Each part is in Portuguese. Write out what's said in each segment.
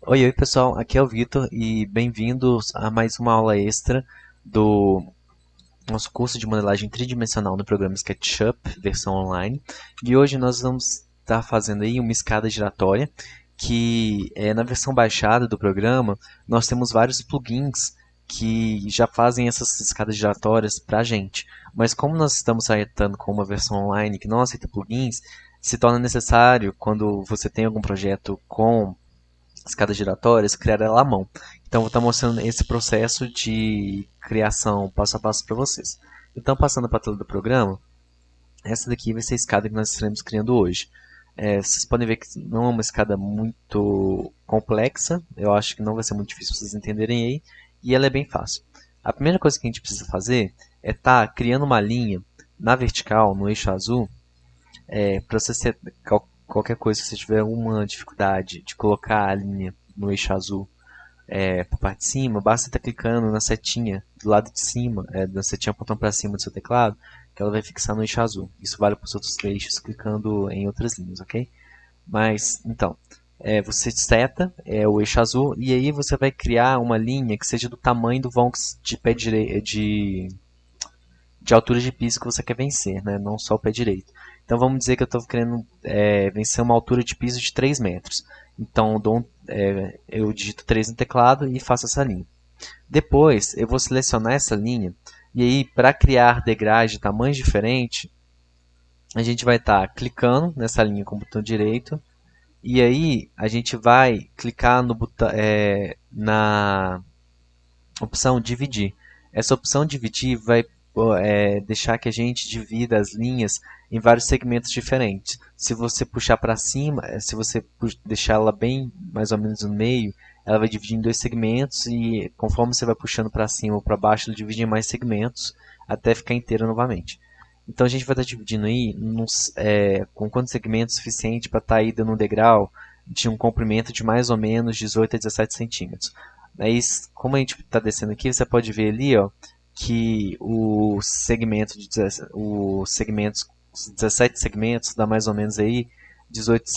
Oi, pessoal, aqui é o Vitor e bem-vindos a mais uma aula extra do nosso curso de modelagem tridimensional no programa SketchUp, versão online. E hoje nós vamos estar fazendo aí uma escada giratória, que na versão baixada do programa nós temos vários plugins que já fazem essas escadas giratórias para a gente. Mas como nós estamos tratando com uma versão online que não aceita plugins, se torna necessário, quando você tem algum projeto com escadas giratórias, criar ela à mão. Então, vou estar mostrando esse processo de criação passo a passo para vocês. Então, passando para a tela do programa, essa daqui vai ser a escada que nós estaremos criando hoje. Vocês podem ver que não é uma escada muito complexa, eu acho que não vai ser muito difícil vocês entenderem aí, e ela é bem fácil. A primeira coisa que a gente precisa fazer é estar criando uma linha na vertical, no eixo azul, para você qualquer coisa que você tiver uma dificuldade de colocar a linha no eixo azul para a parte de cima, basta estar clicando na setinha do lado de cima, na setinha apontando para cima do seu teclado, que ela vai fixar no eixo azul. Isso vale para os outros eixos clicando em outras linhas, ok? Mas, então, você seta o eixo azul e aí você vai criar uma linha que seja do tamanho do vão de pé de altura de piso que você quer vencer, né? Não só o pé direito. Então vamos dizer que eu estou querendo vencer uma altura de piso de 3 metros. Então eu digito 3 no teclado e faço essa linha. Depois eu vou selecionar essa linha e aí para criar degraus de tamanhos diferentes, a gente vai estar clicando nessa linha com o botão direito e aí a gente vai clicar no na opção dividir. Essa opção dividir vai deixar que a gente divida as linhas em vários segmentos diferentes. Se você puxar para cima, se você deixar ela bem mais ou menos no meio, ela vai dividir em dois segmentos e conforme você vai puxando para cima ou para baixo, ela divide em mais segmentos até ficar inteira novamente. Então a gente vai estar dividindo aí com quantos segmentos suficiente para estar aí dando um degrau de um comprimento de mais ou menos 18 a 17 centímetros. Mas como a gente está descendo aqui, você pode ver ali, ó, que os segmentos, os 17 segmentos dá mais ou menos aí 18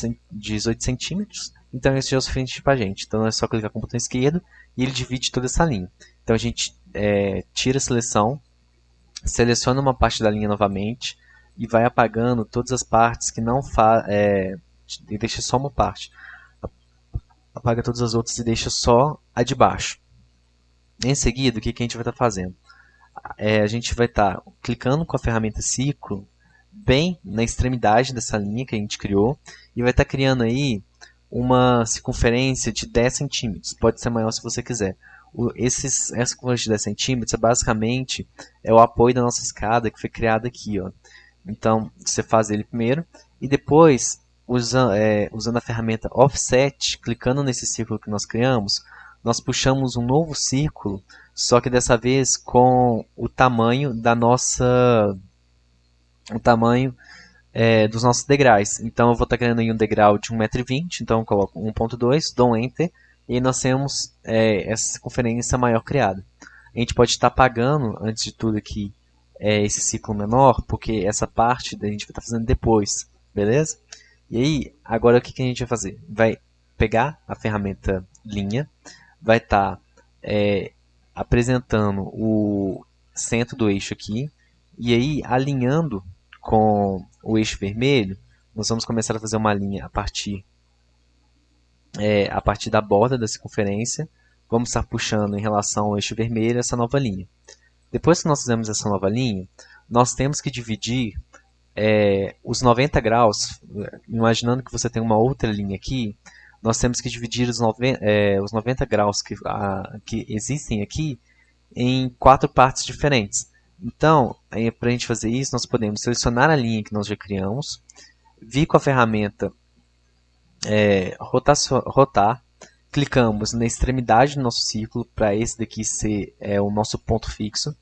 centímetros. Então esse já é o suficiente para a gente. Então é só clicar com o botão esquerdo e ele divide toda essa linha. Então a gente tira a seleção, seleciona uma parte da linha novamente e vai apagando todas as partes que não e deixa só uma parte. Apaga todas as outras e deixa só a de baixo. Em seguida, o que a gente vai estar fazendo? A gente vai estar clicando com a ferramenta ciclo bem na extremidade dessa linha que a gente criou e vai estar criando aí uma circunferência de 10 centímetros. Pode ser maior se você quiser. Essa circunferência de 10 centímetros basicamente é o apoio da nossa escada que foi criada aqui. Ó. Então, você faz ele primeiro e depois, usando a ferramenta Offset, clicando nesse círculo que nós criamos, nós puxamos um novo círculo, só que dessa vez com o tamanho dos nossos degraus. Então eu vou estar criando aí um degrau de 1,20 m, então eu coloco 1.2, dou um Enter, e aí nós temos essa circunferência maior criada. A gente pode estar apagando, antes de tudo aqui, esse ciclo menor, porque essa parte a gente vai estar fazendo depois, beleza? E aí, agora o que a gente vai fazer? Vai pegar a ferramenta linha, vai estar apresentando o centro do eixo aqui, e aí alinhando com o eixo vermelho, nós vamos começar a fazer uma linha a partir da borda da circunferência, vamos estar puxando em relação ao eixo vermelho essa nova linha. Depois que nós fizermos essa nova linha, nós temos que dividir os 90 graus, imaginando que você tem uma outra linha aqui, nós temos que dividir os 90 graus que existem aqui em 4 partes diferentes. Então, para a gente fazer isso, nós podemos selecionar a linha que nós já criamos, vir com a ferramenta rotar, clicamos na extremidade do nosso círculo, para esse daqui ser o nosso ponto fixo,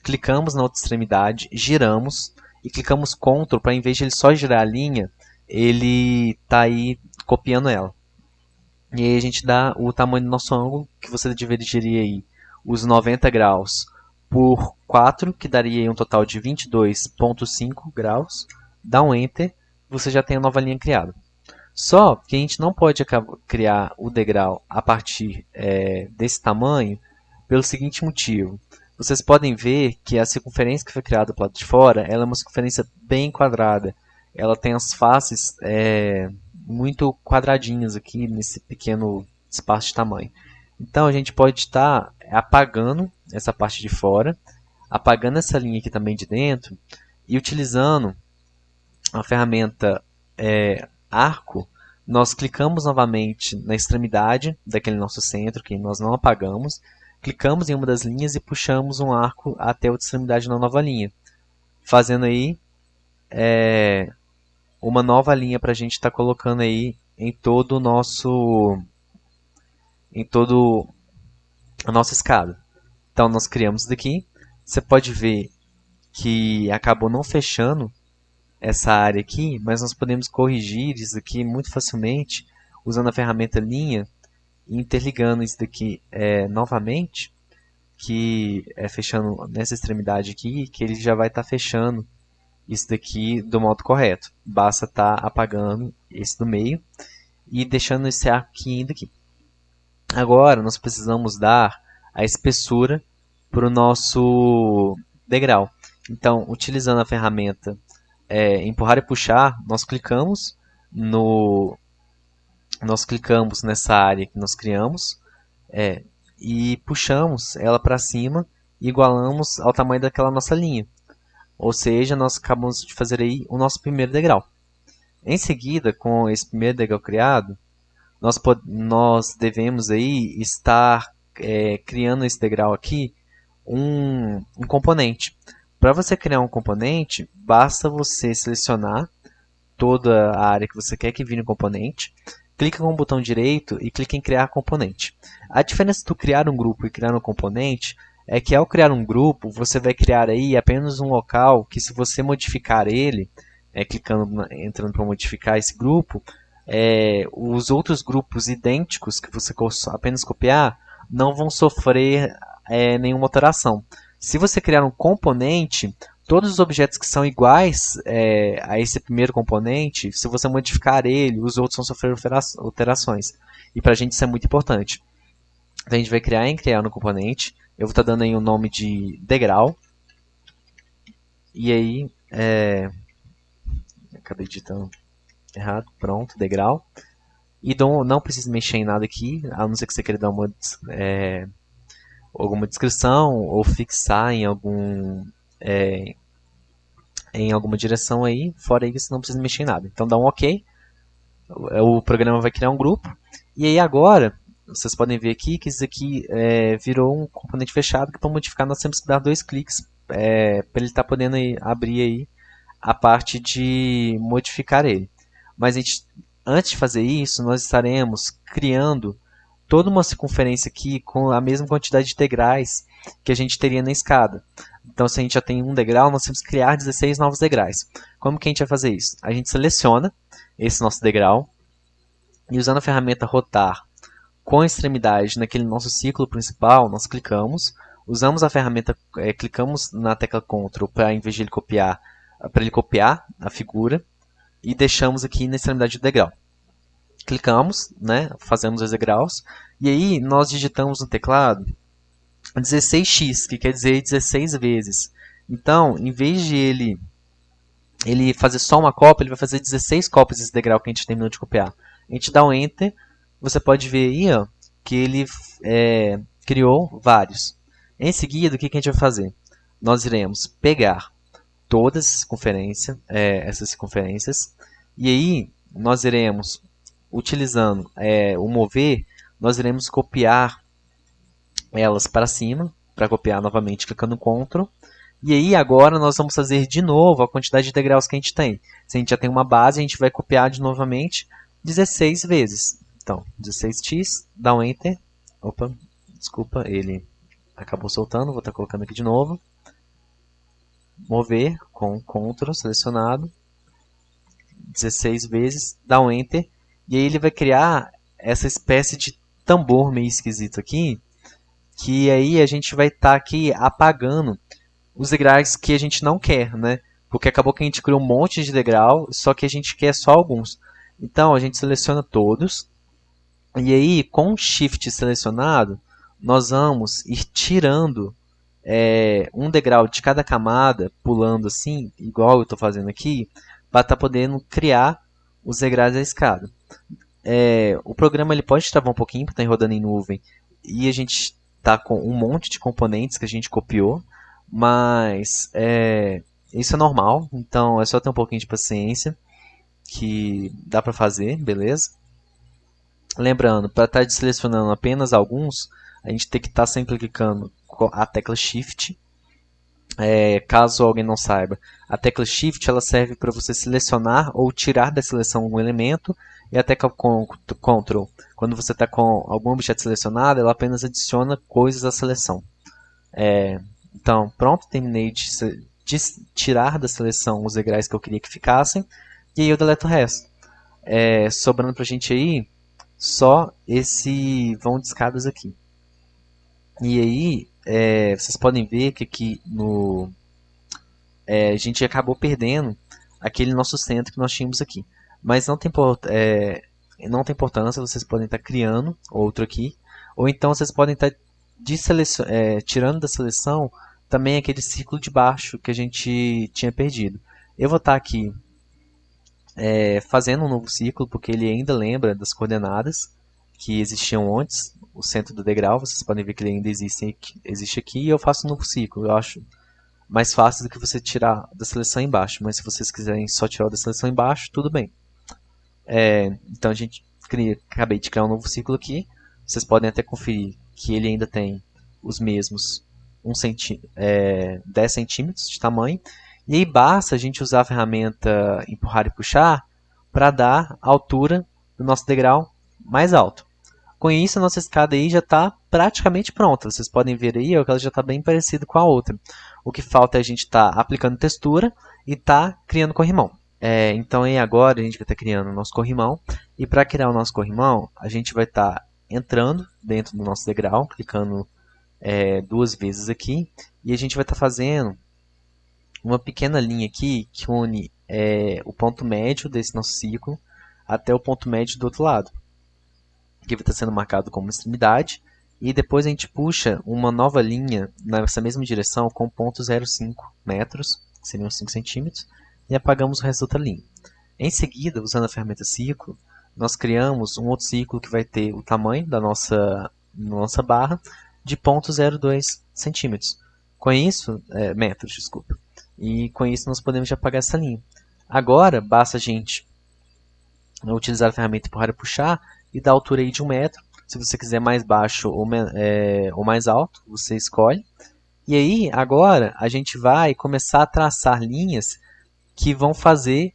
clicamos na outra extremidade, giramos e clicamos Ctrl para, em vez de ele só girar a linha, ele está aí copiando ela. E aí a gente dá o tamanho do nosso ângulo, que você dividiria aí os 90 graus por 4, que daria aí um total de 22,5 graus. Dá um Enter, você já tem a nova linha criada. Só que a gente não pode criar o degrau a partir desse tamanho pelo seguinte motivo. Vocês podem ver que a circunferência que foi criada do lado de fora, ela é uma circunferência bem quadrada. Ela tem as faces muito quadradinhas aqui nesse pequeno espaço de tamanho. Então a gente pode estar apagando essa parte de fora, apagando essa linha aqui também de dentro e utilizando a ferramenta arco, nós clicamos novamente na extremidade daquele nosso centro que nós não apagamos, clicamos em uma das linhas e puxamos um arco até a outra extremidade na nova linha, fazendo aí uma nova linha para a gente estar colocando aí em todo o nosso, em todo a nossa escada. Então nós criamos isso daqui. Você pode ver que acabou não fechando essa área aqui, mas nós podemos corrigir isso aqui muito facilmente usando a ferramenta linha e interligando isso daqui novamente, que é fechando nessa extremidade aqui, que ele já vai estar fechando isso daqui do modo correto. Basta estar apagando esse do meio e deixando esse arco aqui indo aqui. Agora nós precisamos dar a espessura para o nosso degrau. Então, utilizando a ferramenta empurrar e puxar, nós clicamos nessa área que nós criamos e puxamos ela para cima e igualamos ao tamanho daquela nossa linha. Ou seja, nós acabamos de fazer aí o nosso primeiro degrau. Em seguida, com esse primeiro degrau criado, nós devemos aí estar criando esse degrau aqui um componente. Para você criar um componente, basta você selecionar toda a área que você quer que vire um componente, clica com o botão direito e clica em criar componente. A diferença do criar um grupo e criar um componente é que ao criar um grupo, você vai criar aí apenas um local que se você modificar ele, entrando para modificar esse grupo, os outros grupos idênticos que você apenas copiar não vão sofrer nenhuma alteração. Se você criar um componente, todos os objetos que são iguais a esse primeiro componente, se você modificar ele, os outros vão sofrer alterações. E para a gente isso é muito importante. Então a gente vai criar no componente. Eu vou estar dando aí o nome de degrau. E aí, acabei digitando errado, pronto, degrau. E não precisa mexer em nada aqui, a não ser que você queira dar alguma descrição ou fixar em alguma direção aí. Fora isso, não precisa mexer em nada. Então dá um OK. O programa vai criar um grupo. E aí agora, vocês podem ver aqui que isso aqui virou um componente fechado, que para modificar nós temos que dar 2 cliques para ele estar podendo abrir aí a parte de modificar ele. Mas antes de fazer isso, nós estaremos criando toda uma circunferência aqui com a mesma quantidade de degraus que a gente teria na escada. Então, se a gente já tem um degrau, nós temos que criar 16 novos degraus. Como que a gente vai fazer isso? A gente seleciona esse nosso degrau e usando a ferramenta rotar com a extremidade naquele nosso ciclo principal, nós clicamos, usamos a ferramenta, clicamos na tecla Ctrl para, em vez de ele copiar, para ele copiar a figura e deixamos aqui na extremidade do degrau. Clicamos, fazemos os degraus, e aí nós digitamos no teclado 16x, que quer dizer 16 vezes. Então, em vez de ele fazer só uma cópia, ele vai fazer 16 cópias desse degrau que a gente terminou de copiar. A gente dá um Enter, você pode ver aí que ele criou vários. Em seguida, o que a gente vai fazer? Nós iremos pegar todas essas circunferências, e aí nós iremos, utilizando o mover, nós iremos copiar elas para cima, para copiar novamente clicando no Ctrl. E aí agora nós vamos fazer de novo a quantidade de degraus que a gente tem. Se a gente já tem uma base, a gente vai copiar de novamente 16 vezes. Então, 16x, dá um Enter. Opa, desculpa, ele acabou soltando, vou estar colocando aqui de novo. Mover com Ctrl selecionado. 16 vezes, dá um Enter. E aí ele vai criar essa espécie de tambor meio esquisito aqui, que aí a gente vai estar aqui apagando os degraus que a gente não quer, Porque acabou que a gente criou um monte de degrau, só que a gente quer só alguns. Então, a gente seleciona todos. E aí, com o Shift selecionado, nós vamos ir tirando um degrau de cada camada, pulando assim, igual eu estou fazendo aqui, para estar podendo criar os degraus da escada. O programa ele pode travar um pouquinho, porque está rodando em nuvem, e a gente está com um monte de componentes que a gente copiou, mas isso é normal, então é só ter um pouquinho de paciência, que dá para fazer, beleza? Lembrando, para estar selecionando apenas alguns, a gente tem que estar sempre clicando a tecla Shift. Caso alguém não saiba, a tecla Shift ela serve para você selecionar ou tirar da seleção um elemento, e a tecla Ctrl, quando você está com algum objeto selecionado, ela apenas adiciona coisas à seleção. Então, pronto, terminei de tirar da seleção os degraus que eu queria que ficassem, e aí eu deleto o resto. Sobrando para a gente aí só esse vão de escadas aqui. E aí, vocês podem ver que aqui a gente acabou perdendo aquele nosso centro que nós tínhamos aqui. Mas não tem importância, vocês podem estar criando outro aqui. Ou então vocês podem estar tirando da seleção também aquele círculo de baixo que a gente tinha perdido. Eu vou estar aqui fazendo um novo ciclo, porque ele ainda lembra das coordenadas que existiam antes, o centro do degrau. Vocês podem ver que ele ainda existe aqui, e eu faço um novo ciclo. Eu acho mais fácil do que você tirar da seleção embaixo, mas se vocês quiserem só tirar da seleção embaixo, tudo bem. Então acabei de criar um novo ciclo aqui. Vocês podem até conferir que ele ainda tem os mesmos 10 centímetros de tamanho. E aí basta a gente usar a ferramenta empurrar e puxar para dar a altura do nosso degrau mais alto. Com isso, a nossa escada aí já está praticamente pronta. Vocês podem ver aí que ela já está bem parecida com a outra. O que falta é a gente estar aplicando textura e criando corrimão. Então aí agora a gente vai estar criando o nosso corrimão. E para criar o nosso corrimão, a gente vai estar entrando dentro do nosso degrau, clicando 2 vezes aqui. E a gente vai estar fazendo uma pequena linha aqui que une o ponto médio desse nosso ciclo até o ponto médio do outro lado, que vai estar sendo marcado como extremidade, e depois a gente puxa uma nova linha nessa mesma direção com ponto 0,5 metros, que seriam 5 centímetros, e apagamos o resto da outra linha. Em seguida, usando a ferramenta ciclo, nós criamos um outro ciclo que vai ter o tamanho da nossa barra de 0,02 centímetros. Com isso, metros, desculpa. E com isso nós podemos já apagar essa linha. Agora, basta a gente utilizar a ferramenta empurrar e puxar e dar a altura aí de 1 metro. Se você quiser mais baixo ou mais alto, você escolhe. E aí, agora, a gente vai começar a traçar linhas que vão fazer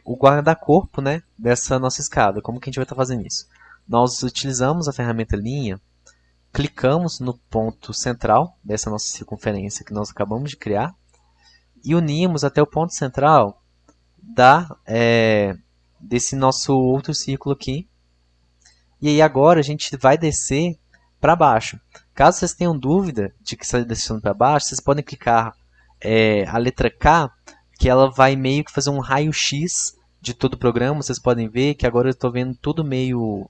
o guarda-corpo, né, dessa nossa escada. Como que a gente vai estar fazendo isso? Nós utilizamos a ferramenta linha, clicamos no ponto central dessa nossa circunferência que nós acabamos de criar e unimos até o ponto central desse nosso outro círculo aqui. E aí agora a gente vai descer para baixo. Caso vocês tenham dúvida de que está descendo para baixo, vocês podem clicar a letra K, que ela vai meio que fazer um raio-x de todo o programa. Vocês podem ver que agora eu estou vendo tudo meio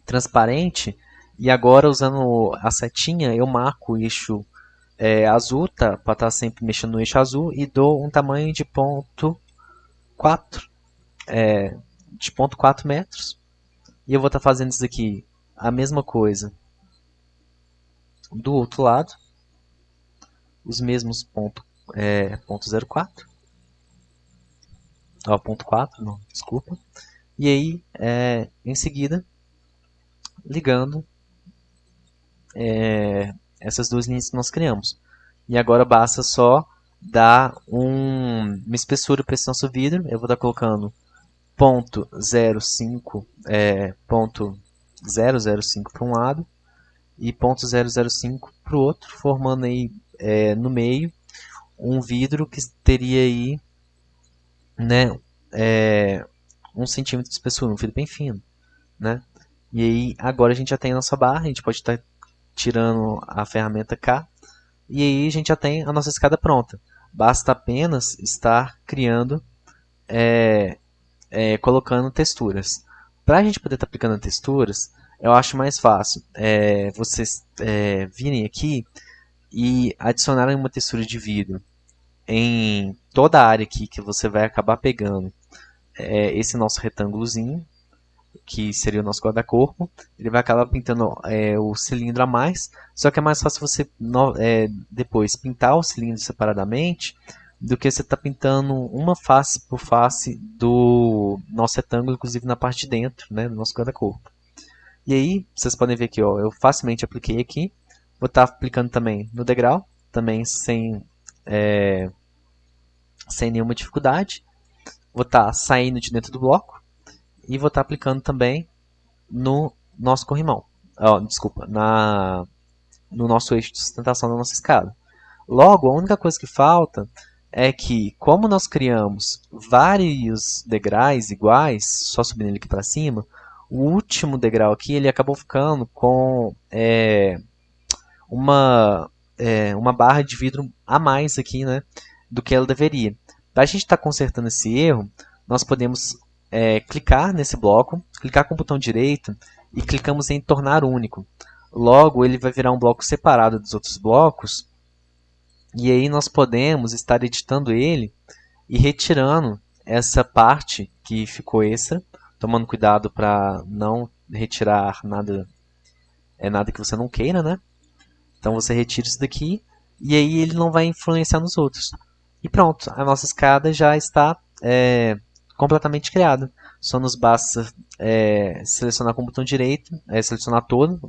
transparente. E agora, usando a setinha, eu marco o eixo azul, para estar sempre mexendo no eixo azul, e dou um tamanho de ponto 4, de ponto 4 metros. E eu vou estar fazendo isso aqui, a mesma coisa do outro lado, os mesmos ponto 0,4, ponto 4, não, desculpa. E aí, em seguida, ligando essas duas linhas que nós criamos. E agora basta só dar uma espessura para esse nosso vidro. Eu vou estar colocando ponto 0,05 para um lado e ponto 0,05 para o outro, formando aí no meio um vidro que teria aí, né, 1 centímetro de espessura, um vidro bem fino, né? E aí agora a gente já tem a nossa barra, a gente pode estar tirando a ferramenta K, e aí a gente já tem a nossa escada pronta. Basta apenas estar criando colocando texturas. Para a gente poder estar aplicando texturas, eu acho mais fácil vocês virem aqui e adicionarem uma textura de vidro em toda a área aqui que você vai acabar pegando esse nosso retângulozinho, que seria o nosso guarda-corpo. Ele vai acabar pintando o cilindro a mais, só que é mais fácil você depois pintar o cilindro separadamente do que você está pintando uma face por face do nosso retângulo, inclusive na parte de dentro, né, do nosso guarda-corpo. E aí, vocês podem ver que eu facilmente apliquei aqui. Vou estar aplicando também no degrau, também sem nenhuma dificuldade. Vou estar saindo de dentro do bloco e vou estar aplicando também no nosso corrimão. Desculpa, no nosso eixo de sustentação da nossa escada. Logo, a única coisa que falta é que, como nós criamos vários degraus iguais, só subindo ele aqui para cima, o último degrau aqui ele acabou ficando com uma barra de vidro a mais aqui, né, do que ela deveria. Para a gente estar consertando esse erro, nós podemos clicar nesse bloco, clicar com o botão direito e clicamos em tornar único. Logo, ele vai virar um bloco separado dos outros blocos e aí nós podemos estar editando ele e retirando essa parte que ficou extra, tomando cuidado para não retirar nada que você não queira, né? Então você retira isso daqui e aí ele não vai influenciar nos outros. E pronto, a nossa escada já está completamente criada. Só nos basta selecionar com o botão direito, selecionar todo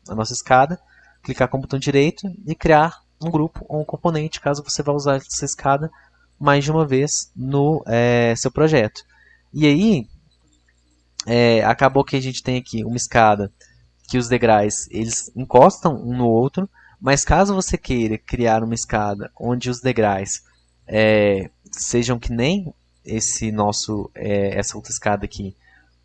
a nossa escada, clicar com o botão direito e criar um grupo ou um componente, caso você vá usar essa escada mais de uma vez no seu projeto. E aí, acabou que a gente tem aqui uma escada que os degraus eles encostam um no outro, mas caso você queira criar uma escada onde os degraus sejam que nem essa outra escada aqui,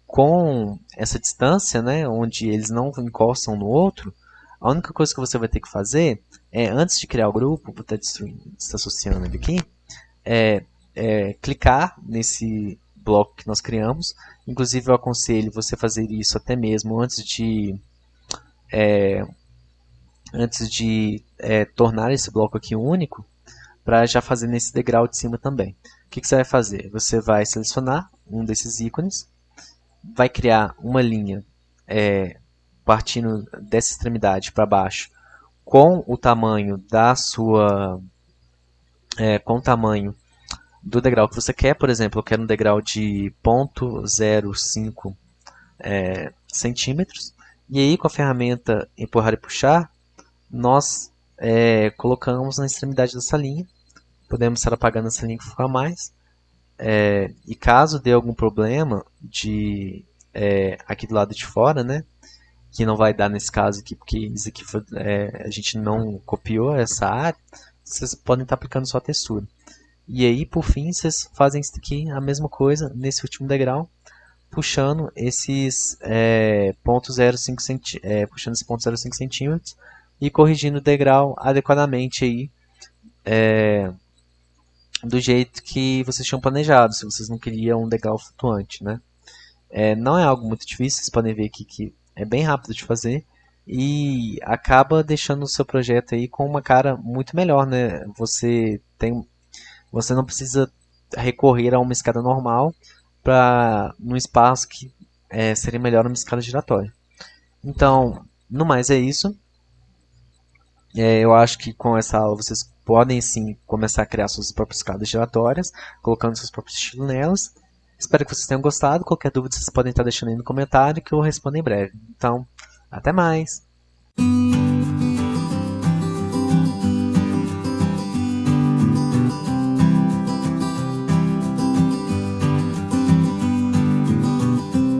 com essa distância, né, onde eles não encostam no outro, a única coisa que você vai ter que fazer antes de criar o grupo, vou estar desassociando ele aqui, clicar nesse bloco que nós criamos. Inclusive eu aconselho você fazer isso até mesmo antes de tornar esse bloco aqui único, para já fazer nesse degrau de cima também. O que você vai fazer? Você vai selecionar um desses ícones, vai criar uma linha partindo dessa extremidade para baixo com o tamanho com o tamanho do degrau que você quer. Por exemplo, eu quero um degrau de 0,05 centímetros. E aí, com a ferramenta empurrar e puxar, nós colocamos na extremidade dessa linha. Podemos estar apagando essa linha que for a mais. E caso dê algum problema aqui do lado de fora, né, que não vai dar nesse caso aqui, porque isso aqui a gente não copiou essa área, vocês podem estar aplicando só a textura. E aí, por fim, vocês fazem isso aqui, a mesma coisa, nesse último degrau, puxando esses pontos 0,5 puxando esse ponto 0,5 centímetros e corrigindo o degrau adequadamente aí, do jeito que vocês tinham planejado, se vocês não queriam um degrau flutuante, né? Não é algo muito difícil, vocês podem ver aqui que é bem rápido de fazer e acaba deixando o seu projeto aí com uma cara muito melhor, né? Você não precisa recorrer a uma escada normal para num espaço que seria melhor uma escada giratória. Então, no mais é isso. Eu acho que com essa aula vocês podem sim começar a criar suas próprias escadas giratórias, colocando seus próprios estilos nelas. Espero que vocês tenham gostado. Qualquer dúvida vocês podem estar deixando aí no comentário que eu respondo em breve. Então, até mais!